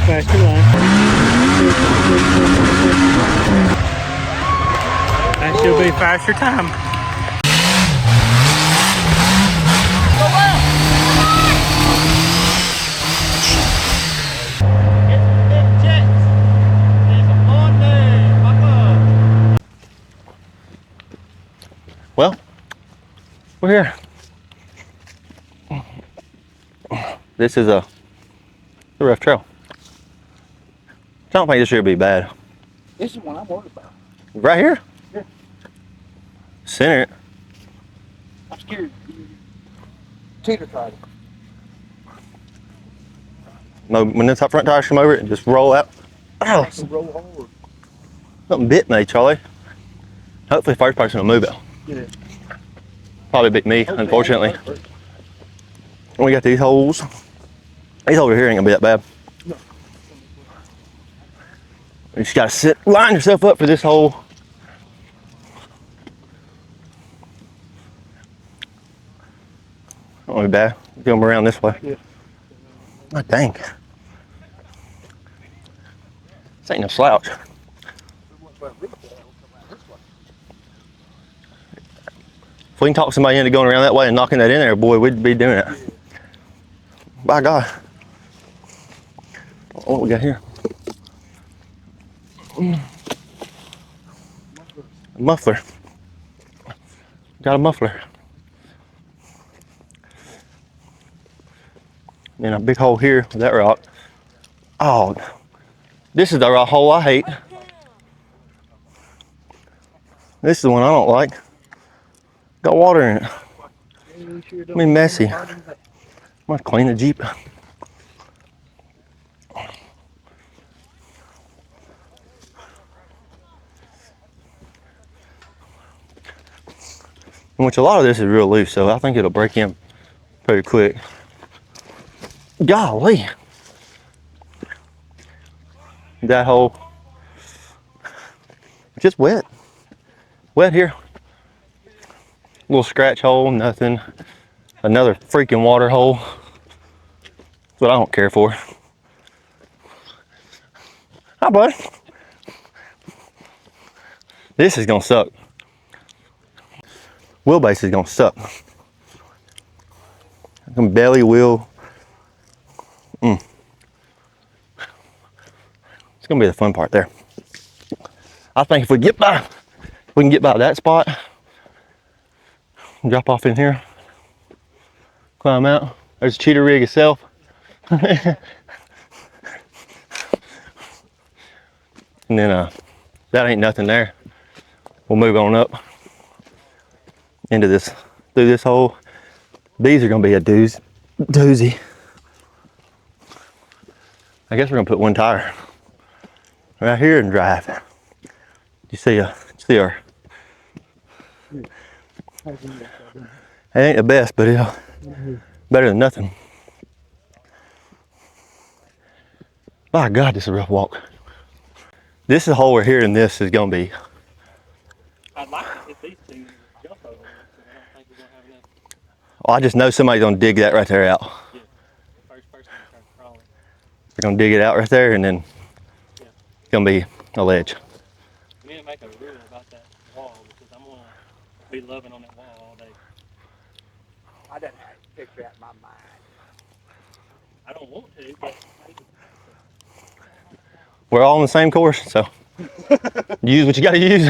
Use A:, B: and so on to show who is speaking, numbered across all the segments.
A: Faster line. That should be faster time.
B: Well, we're here. This is a rough trail. I don't think this should be bad.
A: This is one I'm worried about.
B: Right here?
A: Yeah.
B: Center it.
A: I'm scared. Teeter totter.
B: No, when the top front tires come over it, just roll out. Ow!
A: Roll hard.
B: Something bit me, Charlie. Hopefully, first person will move it.
A: Yeah.
B: Probably bit me, unfortunately. We got these holes. These over here ain't gonna be that bad.
A: No.
B: You just gotta line yourself up for this hole. Not be bad. Come around this way.
A: Yeah.
B: Oh, dang. This ain't no slouch. If we can talk somebody into going around that way and knocking that in there, boy, we'd be doing it. By God. What we got here? A muffler. Got a muffler. And a big hole here with that rock. Oh, this is the rock hole I hate. This is the one I don't like. Got water in it. I mean, messy. I'm gonna clean the Jeep. Which a lot of this is real loose, so I think it'll break in pretty quick. Golly. That hole. Just wet. Wet here. Little scratch hole, nothing. Another freaking water hole. That's what I don't care for. Hi, bud. This is gonna suck. Wheelbase is gonna suck. Some belly wheel. It's gonna be the fun part there. I think if we can get by that spot, drop off in here, climb out. There's a cheater rig itself. And then that ain't nothing there. We'll move on up into this, through this hole. These are gonna be a doozy. I guess we're gonna put one tire right here and drive. You see our, it ain't the best, but it's better than nothing. My God, this is a rough walk. This is the hole we're here, and this is gonna be.
A: I'd like to hit these two jump over, but I don't think we're gonna have enough.
B: Oh, I just know somebody's gonna dig that right there out.
A: Yeah. First person to start crawling.
B: They're gonna dig it out right there, and then it's gonna be a ledge.
A: We need to make a rule about that wall because I'm gonna be loving on that wall all day. I done had to picture that in my mind. I don't want to, but
B: We're all on the same course, so use what you gotta use.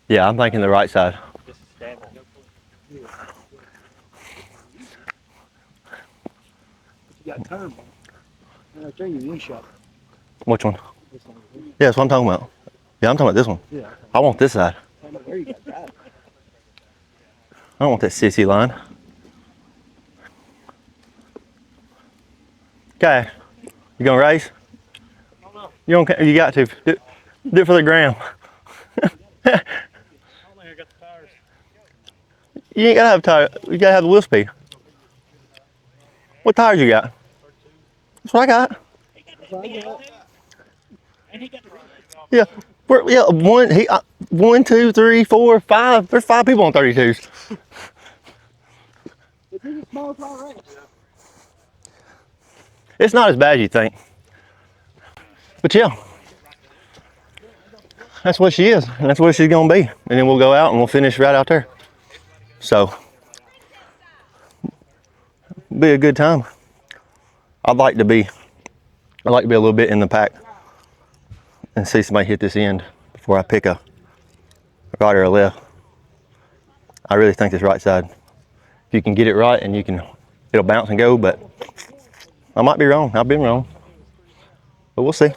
B: Yeah, I'm thinking the right side.
A: just stand there. You got a turn. I'll show you one shot.
B: Which one?
A: This one.
B: Yeah, that's what I'm talking about. Yeah, I'm talking about this one.
A: Yeah.
B: I want this side.
A: I don't know where you got that.
B: I don't want that sissy line. Okay, you gonna race? You got to do it for the gram.
A: I don't think I got the tires.
B: You ain't gotta have tire. You gotta have the wheel speed. What tires you got? That's what I got.
A: And he got the
B: Yeah, one, two, three, four, five. There's 5 people on 32s.
A: If he's a small, it's all right.
B: It's not as bad as you think. But yeah, that's what she is, and that's what she's gonna be. And then we'll go out and we'll finish right out there. So, be a good time. I'd like to be a little bit in the pack and see somebody hit this end before I pick a right or a left. I really think this right side. If you can get it right and it'll bounce and go, but I might be wrong. I've been wrong. But we'll see.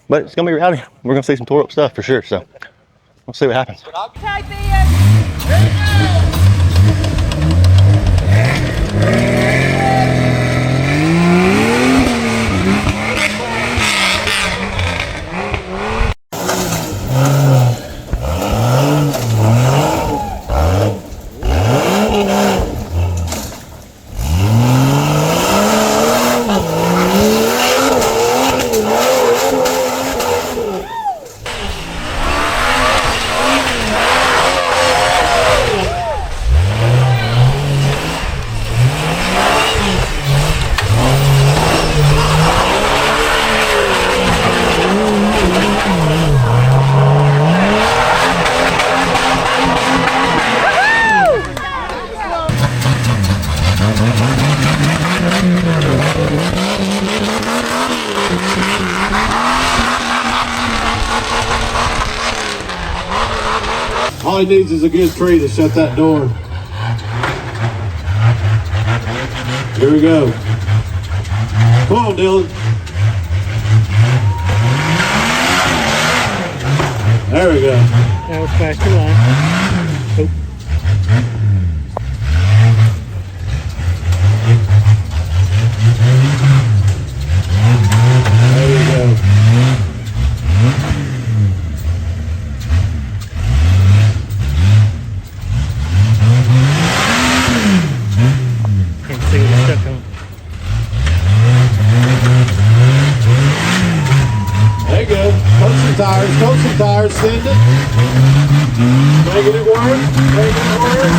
B: But it's gonna be rowdy. We're gonna see some tore up stuff for sure, so we'll see what happens.
C: All he needs is a good tree to shut that door. Here we go. Come on, Dylan. There we go.
A: That was faster line. Oh.
C: There we go.
A: Can't see what it's stuck on.
C: There you go. Coat some tires, send it. Making it work. Making it work.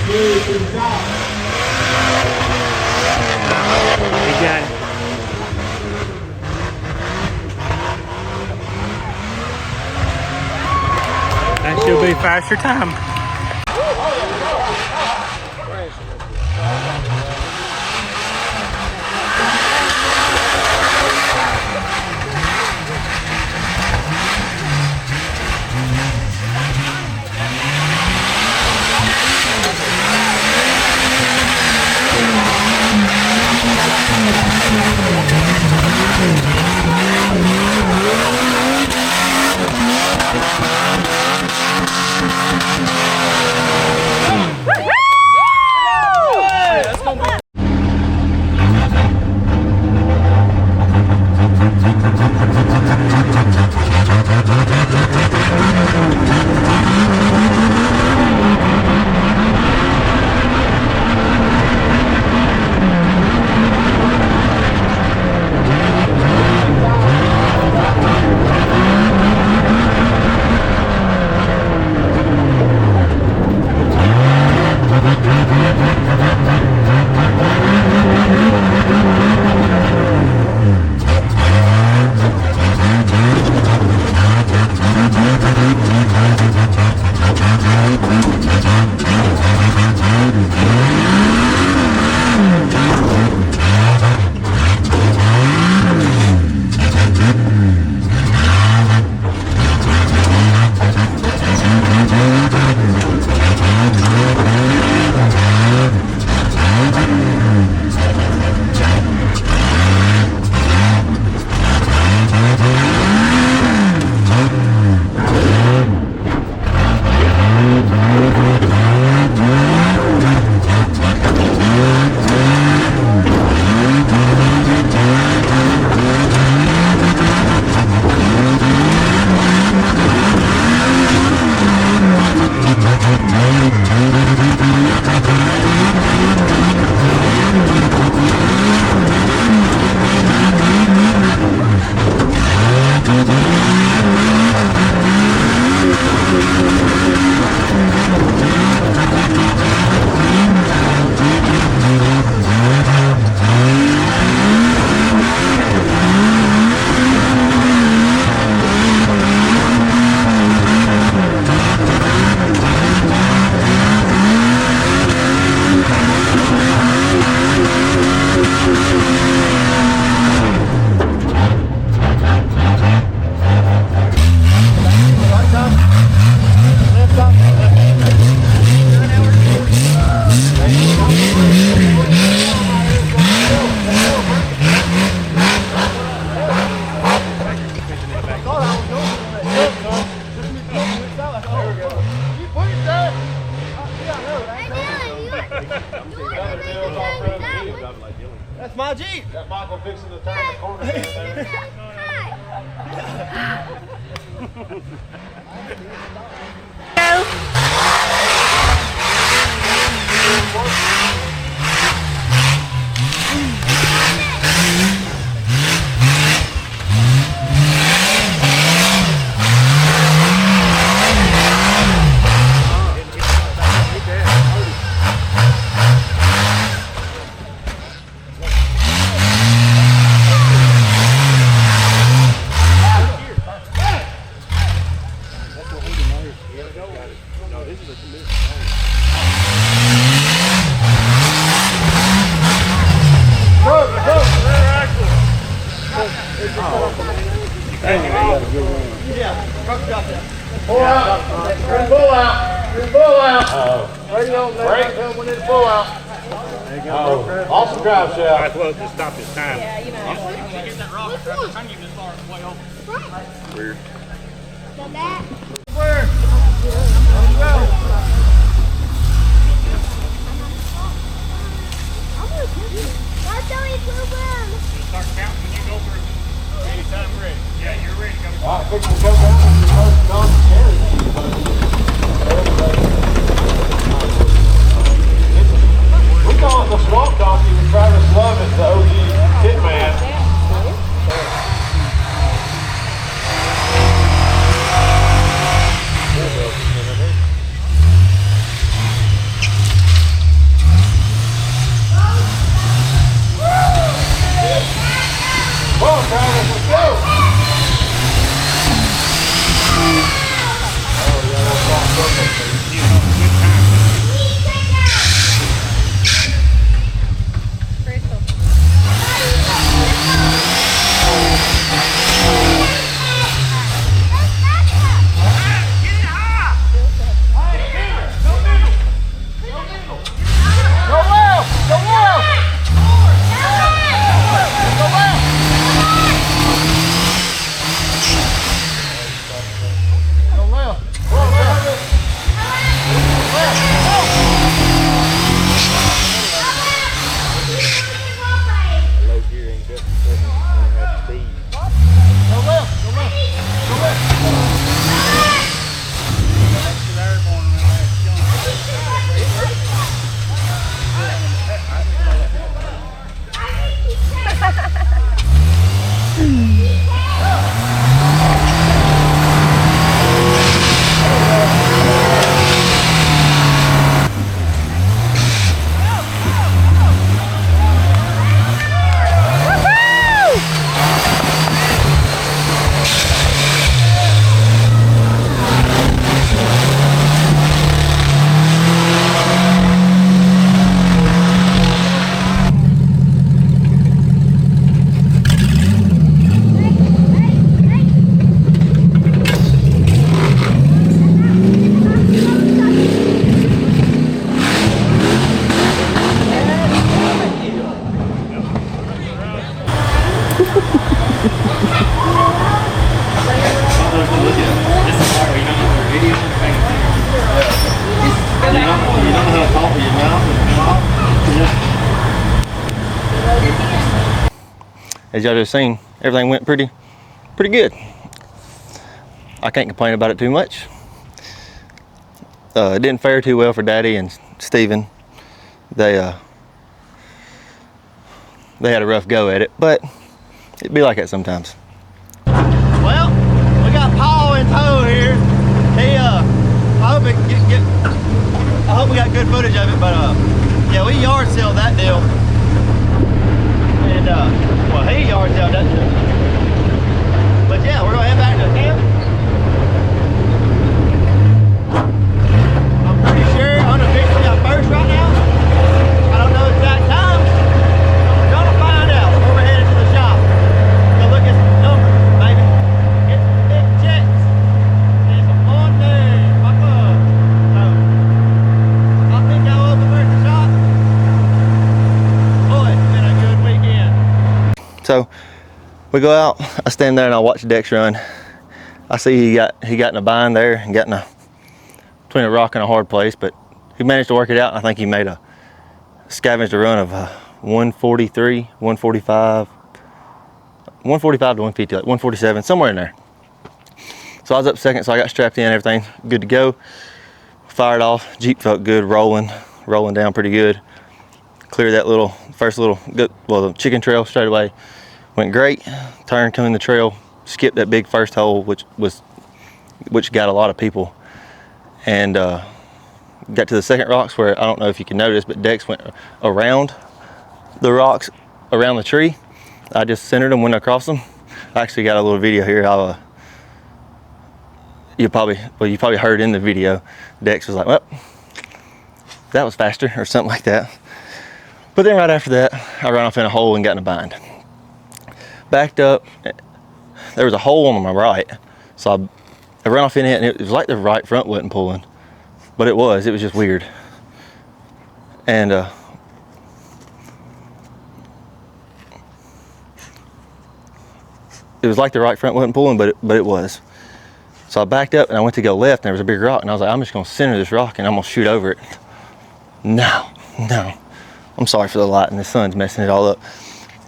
A: He got it. That should be faster time.
B: my Jeep.
C: That Michael fixing to turn the corner down there. Pull out. Pull out. Pull out. Brake when it's pull out. Awesome drive shaft.
A: Might as well just stop this time.
D: Yeah, you know.
A: Get that rock after the time you just start way over.
B: Weird.
D: So that.
A: Start counting when you go for anytime ready. Yeah, you're ready.
C: All right, fix the go down to the first donkey carry. We call it the swamp donkey with Travis Love as the OG pit man. Come on, Travis, let's go!
B: As y'all just seen, everything went pretty good. I can't complain about it too much. It didn't fare too well for Daddy and Steven. They had a rough go at it, but it'd be like that sometimes. Well, we got Paul in tow here. I hope we got good footage of it, but yeah, we yard sealed that deal. And well, he yard sealed that deal. But yeah, we're gonna head back to the camp. I'm pretty sure unofficially I'm first right now. I don't know exact time. We're gonna find out before we're headed to the shop. Go look at some numbers, baby. Get some big checks. And some fun days. My club. So I'll think y'all over there at the shop. Boy, it's been a good weekend. So we go out, I stand there and I watch Dex run. I see he got in a bind there and got in between a rock and a hard place, but he managed to work it out. I think he made scavenged a run of 143, 145, 145 to 150, like 147, somewhere in there. So I was up second, so I got strapped in, everything good to go. Fired off, Jeep felt good, rolling down pretty good. Cleared that first little, the chicken trail straight away. Went great. Turned, coming the trail, skipped that big first hole, which got a lot of people. And got to the second rocks where, I don't know if you can notice, but Dex went around the rocks, around the tree. I just centered them, went across them. I actually got a little video here. You probably heard in the video, Dex was like, well, that was faster, or something like that. But then right after that, I ran off in a hole and got in a bind. Backed up, there was a hole on my right, so I ran off in it, and it was like the right front wasn't pulling, but it was just weird. And it was like the right front wasn't pulling, but it was. So I backed up and I went to go left, and there was a big rock, and I was like, I'm just gonna center this rock and I'm gonna shoot over it. No. I'm sorry for the light, and the sun's messing it all up.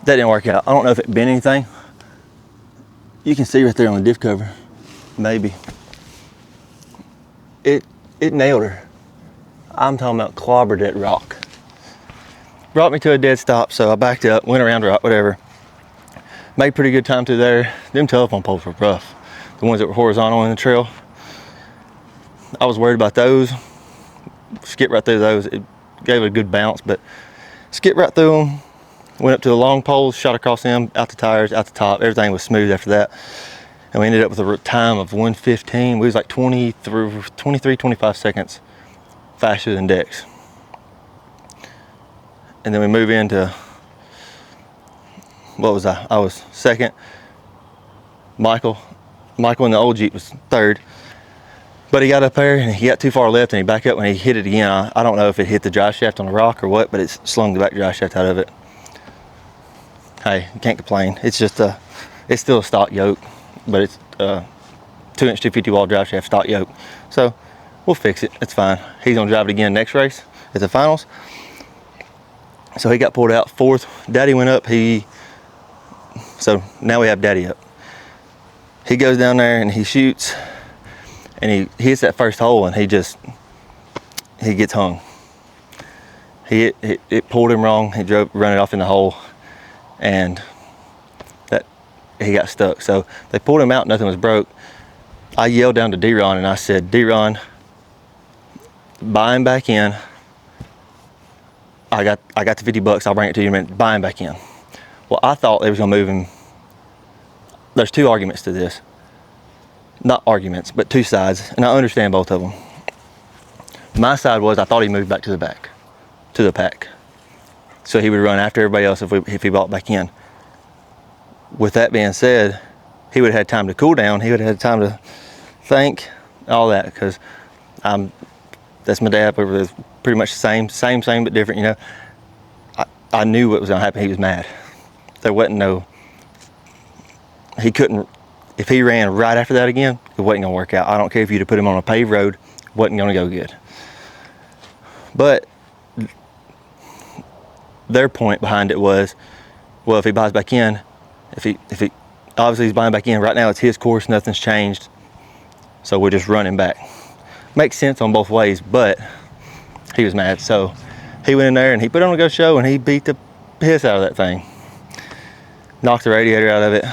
B: That didn't work out. I don't know if it bent anything. You can see right there on the diff cover, maybe. It nailed her. I'm talking about clobbered that rock. Brought me to a dead stop, so I backed up, went around the rock, whatever. Made pretty good time through there. Them telephone poles were rough. The ones that were horizontal in the trail. I was worried about those. Skipped right through those. It gave it a good bounce, but skipped right through them. Went up to the long poles, shot across them, out the tires, out the top. Everything was smooth after that. And we ended up with a time of 1:15. We was like 23, 25 seconds faster than Dex. And then we move into, what was I? I was second. Michael in the old Jeep was third. But he got up there and he got too far left, and he backed up when he hit it again. I don't know if it hit the drive shaft on the rock or what, but it slung the back drive shaft out of it. Hey, you can't complain. It's just it's still a stock yoke, but it's 2-inch 250 wall drive shaft stock yoke. So we'll fix it, it's fine. He's gonna drive it again next race at the finals. So he got pulled out fourth. Daddy went up, so now we have Daddy up. He goes down there and he shoots, and he hits that first hole, and he gets hung. It pulled him wrong. He run it off in the hole, and that he got stuck. So they pulled him out, nothing was broke. I yelled down to D-Ron and I said, D-Ron, buy him back in. I got the $50, I'll bring it to you in a minute. Buy him back in. Well, I thought they was gonna move him. There's two arguments to this. Not arguments, but two sides, and I understand both of them. My side was, I thought he moved back to the back, to the pack, so he would run after everybody else if he bought back in. With that being said, he would have had time to cool down. He would have had time to think, all that, because that's my dad. It was pretty much the same but different. You know, I knew what was gonna happen. He was mad. There wasn't no. He couldn't. If he ran right after that again, it wasn't gonna work out. I don't care if you'd have put him on a paved road, it wasn't gonna go good. But their point behind it was, well, if he buys back in, if he obviously he's buying back in right now, it's his course, nothing's changed, so we're just running back. Makes sense on both ways, but he was mad, so he went in there and he put on a go show, and he beat the piss out of that thing. Knocked the radiator out of it.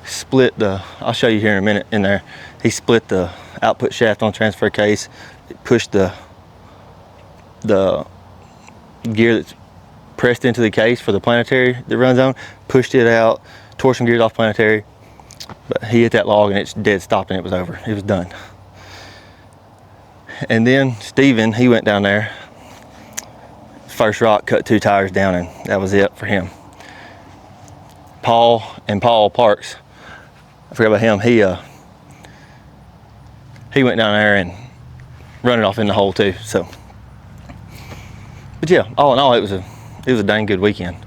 B: Split the, I'll show you here in a minute in there. He split the output shaft on the transfer case. It pushed the gear that's pressed into the case for the planetary that runs on, pushed it out, tore some gears off planetary. But he hit that log and it's dead stopped, and it was over. It was done. And then Steven, he went down there. First rock, cut 2 tires down, and that was it for him. Paul Parks, I forgot about him. He went down there and run it off in the hole too. So, but yeah, all in all, it was a dang good weekend.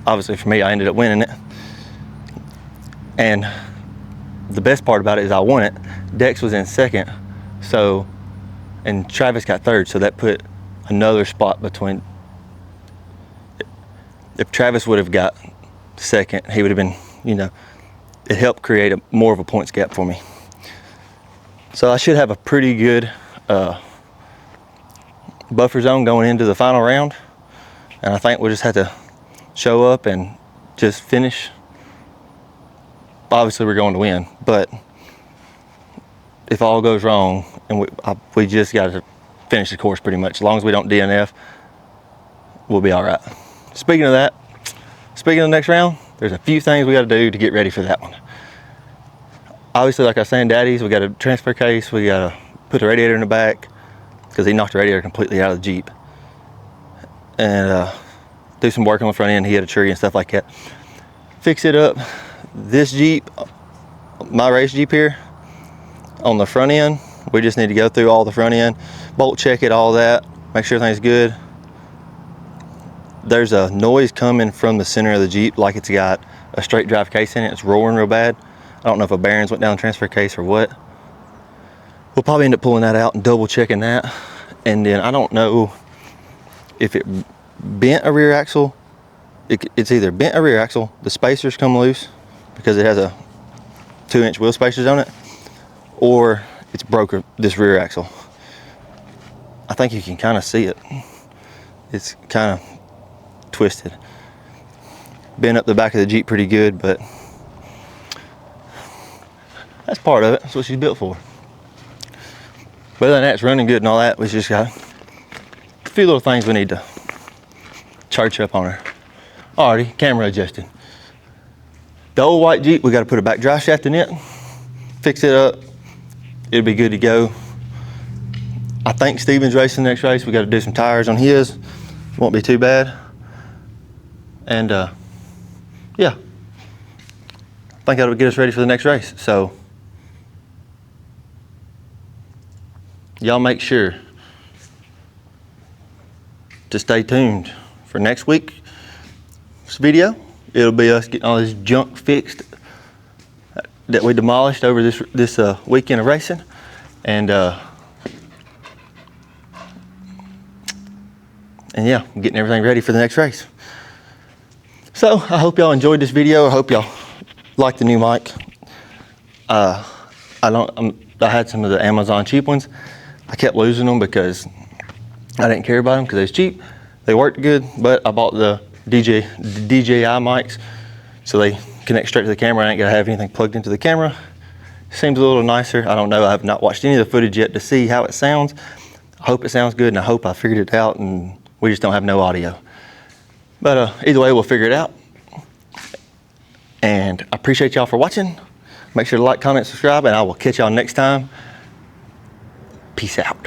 B: Obviously for me, I ended up winning it. And the best part about it is I won it. Dex was in second, so, and Travis got third, so that put another spot between. if Travis would have got second, he would have been, you know, it helped create more of a points gap for me. So I should have a pretty good buffer zone going into the final round. And I think we'll just have to show up and just finish. Obviously we're going to win, but if all goes wrong, and we just got to finish the course pretty much. As long as we don't DNF, we'll be all right. Speaking of that, speaking of the next round, there's a few things we got to do to get ready for that one. Obviously, like I was saying, Daddy's, we got a transfer case. We got to put the radiator in the back because he knocked the radiator completely out of the Jeep. And do some work on the front end. He had a tree and stuff like that. Fix it up. This Jeep, my race Jeep here, on the front end, we just need to go through all the front end, bolt check it, all that, make sure everything's good. There's a noise coming from the center of the Jeep like it's got a straight drive case in it. It's roaring real bad. I don't know if a bearings went down the transfer case or what. We'll probably end up pulling that out and double checking that. And then I don't know if it bent a rear axle. It's either bent a rear axle, the spacers come loose because it has a 2-inch wheel spacers on it, or it's broke this rear axle. I think you can kind of see it. It's kind of twisted. Bent up the back of the Jeep pretty good, but that's part of it. That's what she's built for. But other than that, it's running good and all that. We just got a few little things we need to church up on her. Alrighty, camera adjusted. The old white Jeep, we got to put a back drive shaft in it, fix it up. It'll be good to go. I think Steven's racing the next race. We got to do some tires on his. Won't be too bad. And yeah, I think that'll get us ready for the next race. So y'all make sure to stay tuned for next week's video. It'll be us getting all this junk fixed that we demolished over this weekend of racing, and yeah, getting everything ready for the next race. So I hope y'all enjoyed this video. I hope y'all like the new mic. I had some of the Amazon cheap ones. I kept losing them because I didn't care about them because they was cheap. They worked good, but I bought the DJI mics, so they connect straight to the camera. I ain't gotta have anything plugged into the camera. Seems a little nicer. I don't know. I have not watched any of the footage yet to see how it sounds. I hope it sounds good, and I hope I figured it out, and we just don't have no audio. But either way, we'll figure it out. And I appreciate y'all for watching. Make sure to like, comment, subscribe, and I will catch y'all next time. Peace out.